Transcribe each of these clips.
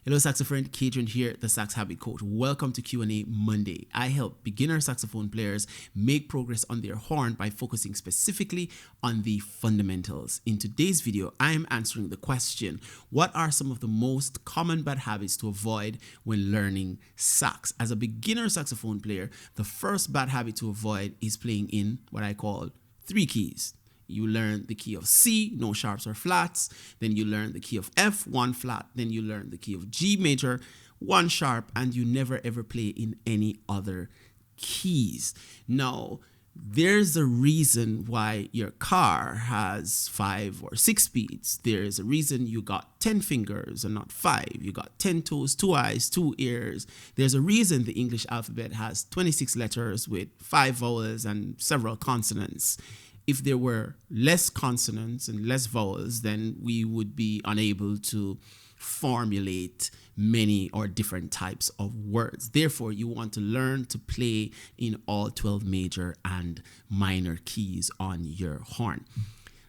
Hello, saxophone. Cadron here, the Sax Habit Coach. Welcome to Q&A Monday. I help beginner saxophone players make progress on their horn by focusing specifically on the fundamentals. In today's video, I am answering the question, what are some of the most common bad habits to avoid when learning sax? As a beginner saxophone player, the first bad habit to avoid is playing in what I call 3 keys. You learn the key of C, no sharps or flats. Then you learn the key of F, 1 flat. Then you learn the key of G major, 1 sharp, and you never ever play in any other keys. Now, there's a reason why your car has 5 or 6 speeds. There's a reason you got 10 fingers and not 5. You got 10 toes, 2 eyes, 2 ears. There's a reason the English alphabet has 26 letters with 5 vowels and several consonants. If there were less consonants and less vowels, then we would be unable to formulate many or different types of words. Therefore, you want to learn to play in all 12 major and minor keys on your horn.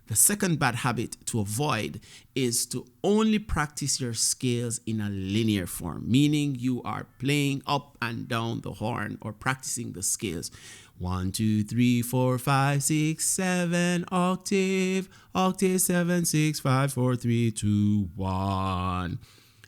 The second bad habit to avoid is to only practice your scales in a linear form, meaning you are playing up and down the horn or practicing the scales. 1, 2, 3, 4, 5, 6, 7, octave, octave, 7, 6, 5, 4, 3, 2, 1.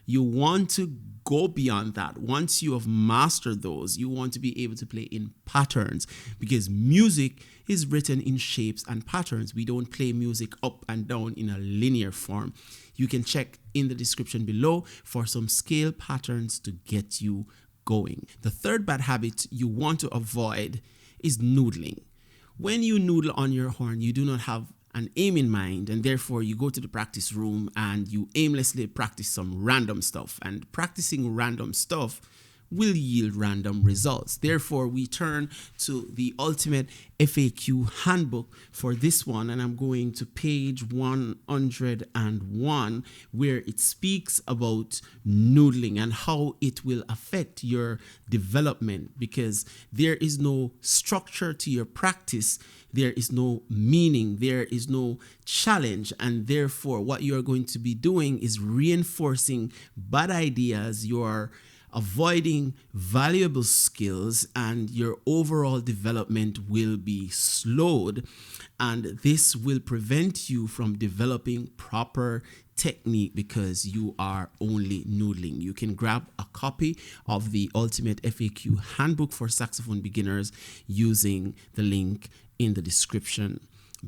You want to go beyond that. Once you have mastered those, you want to be able to play in patterns, because music is written in shapes and patterns. We don't play music up and down in a linear form. You can check in the description below for some scale patterns to get you going. The third bad habit you want to avoid is noodling. When you noodle on your horn, you do not have an aim in mind, and therefore you go to the practice room and you aimlessly practice some random stuff, and practicing random stuff will yield random results. Therefore, we turn to the ultimate FAQ handbook for this one, and I'm going to page 101, where it speaks about noodling and how it will affect your development, because there is no structure to your practice, there is no meaning, there is no challenge, and therefore what you're going to be doing is reinforcing bad ideas. You're avoiding valuable skills, and your overall development will be slowed, and this will prevent you from developing proper technique because you are only noodling. You can grab a copy of the Ultimate FAQ Handbook for Saxophone Beginners using the link in the description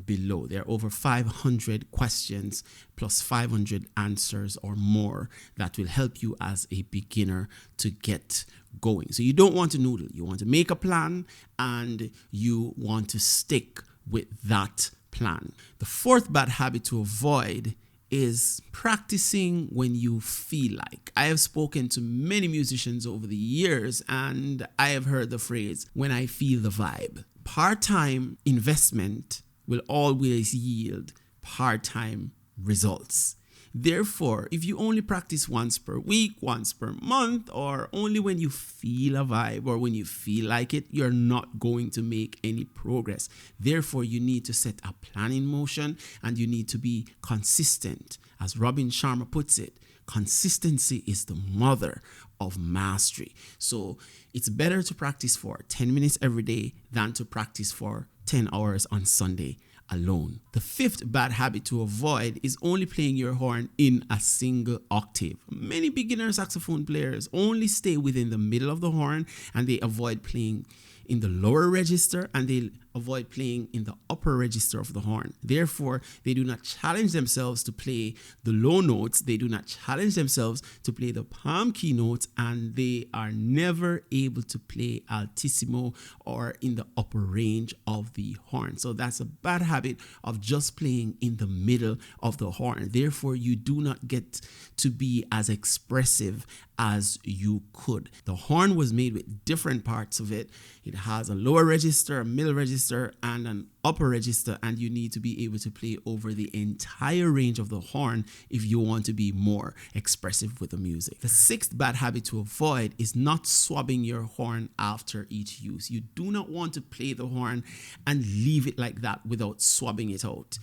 below. There are over 500 questions plus 500 answers or more that will help you as a beginner to get going. So you don't want to noodle. You want to make a plan, and you want to stick with that plan. The fourth bad habit to avoid is practicing when you feel like. I have spoken to many musicians over the years, and I have heard the phrase, when I feel the vibe. Part-time investment will always yield part-time results. Therefore, if you only practice once per week, once per month, or only when you feel a vibe or when you feel like it, you're not going to make any progress. Therefore, you need to set a plan in motion, and you need to be consistent. As Robin Sharma puts it, consistency is the mother of mastery. So it's better to practice for 10 minutes every day than to practice for 10 hours on Sunday alone. The fifth bad habit to avoid is only playing your horn in a single octave. Many beginner saxophone players only stay within the middle of the horn, and they avoid playing in the lower register, and they avoid playing in the upper register of the horn. Therefore, they do not challenge themselves to play the low notes, they do not challenge themselves to play the palm key notes, and they are never able to play altissimo or in the upper range of the horn. So that's a bad habit of just playing in the middle of the horn. Therefore, you do not get to be as expressive as you could. The horn was made with different parts of it. It has a lower register, a middle register, and an upper register, and you need to be able to play over the entire range of the horn if you want to be more expressive with the music. The sixth bad habit to avoid is not swabbing your horn after each use. You do not want to play the horn and leave it like that without swabbing it out.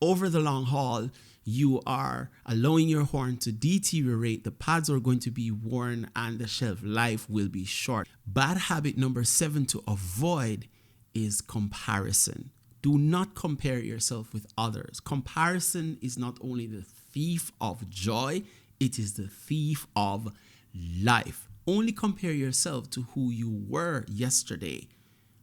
Over the long haul, you are allowing your horn to deteriorate, the pads are going to be worn, and the shelf life will be short. Bad habit number 7 to avoid is comparison. Do not compare yourself with others. Comparison is not only the thief of joy, it is the thief of life. Only compare yourself to who you were yesterday.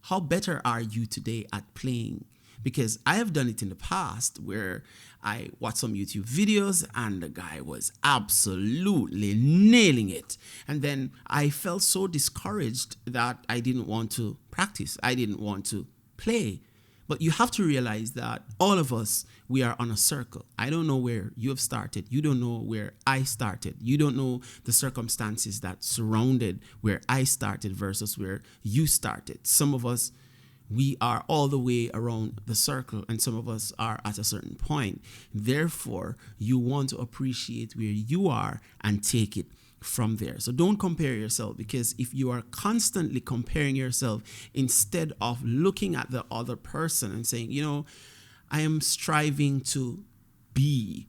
How better are you today at playing? Because I have done it in the past where I watched some YouTube videos and the guy was absolutely nailing it. And then I felt so discouraged that I didn't want to practice. I didn't want to play. But you have to realize that all of us, we are on a circle. I don't know where you have started. You don't know where I started. You don't know the circumstances that surrounded where I started versus where you started. Some of us, we are all the way around the circle, and some of us are at a certain point. Therefore, you want to appreciate where you are and take it from there. So don't compare yourself, because if you are constantly comparing yourself instead of looking at the other person and saying, you know, I am striving to be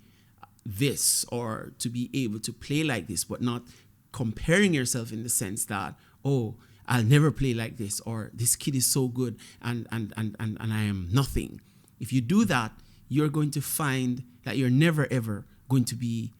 this or to be able to play like this, but not comparing yourself in the sense that, oh, I'll never play like this, or this kid is so good and I am nothing. If you do that, you're going to find that you're never ever going to be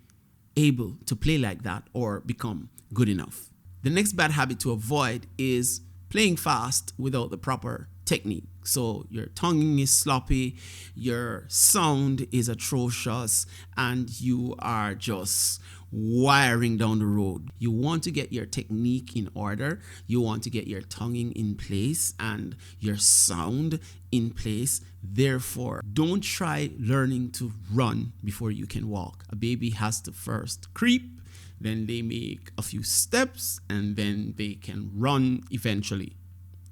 able to play like that or become good enough. The next bad habit to avoid is playing fast without the proper technique. So your tonguing is sloppy, your sound is atrocious, and you are just wiring down the road. You want to get your technique in order. You want to get your tonguing in place and your sound in place. Therefore, don't try learning to run before you can walk. A baby has to first creep, then they make a few steps, and then they can run eventually.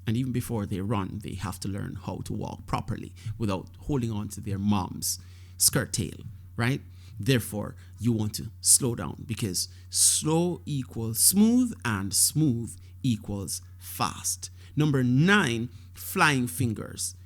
And even before they run, they have to learn how to walk properly without holding on to their mom's skirt tail, right? Therefore, you want to slow down, because slow equals smooth and smooth equals fast. Number 9, flying fingers.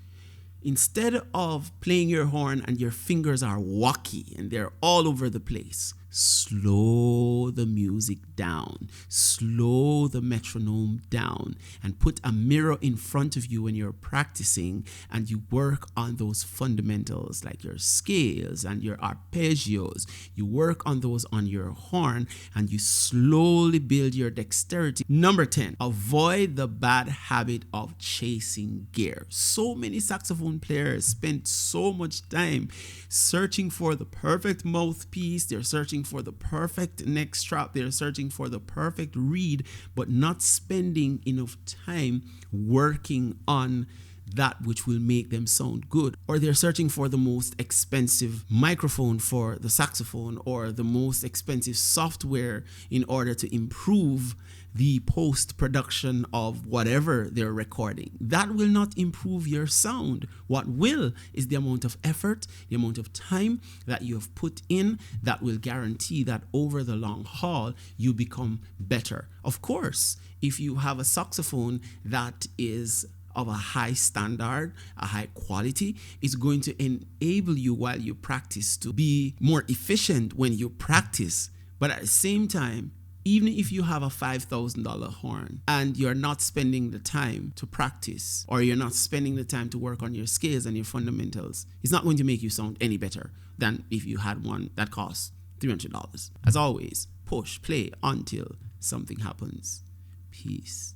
Instead of playing your horn and your fingers are wacky and they're all over the place, slow the music down, slow the metronome down, and put a mirror in front of you when you're practicing, and you work on those fundamentals like your scales and your arpeggios. You work on those on your horn and you slowly build your dexterity. Number 10, avoid the bad habit of chasing gear. So many saxophone players spend so much time searching for the perfect mouthpiece. They're searching for the perfect neck strap. They're searching for the perfect reed, but not spending enough time working on that which will make them sound good. Or they're searching for the most expensive microphone for the saxophone, or the most expensive software in order to improve the post-production of whatever they're recording. That will not improve your sound. What will is the amount of effort, the amount of time that you have put in that will guarantee that over the long haul, you become better. Of course, if you have a saxophone that is of a high standard, a high quality, is going to enable you while you practice to be more efficient when you practice. But at the same time, even if you have a $5,000 horn and you're not spending the time to practice, or you're not spending the time to work on your scales and your fundamentals, it's not going to make you sound any better than if you had one that costs $300. As always, push play until something happens. Peace.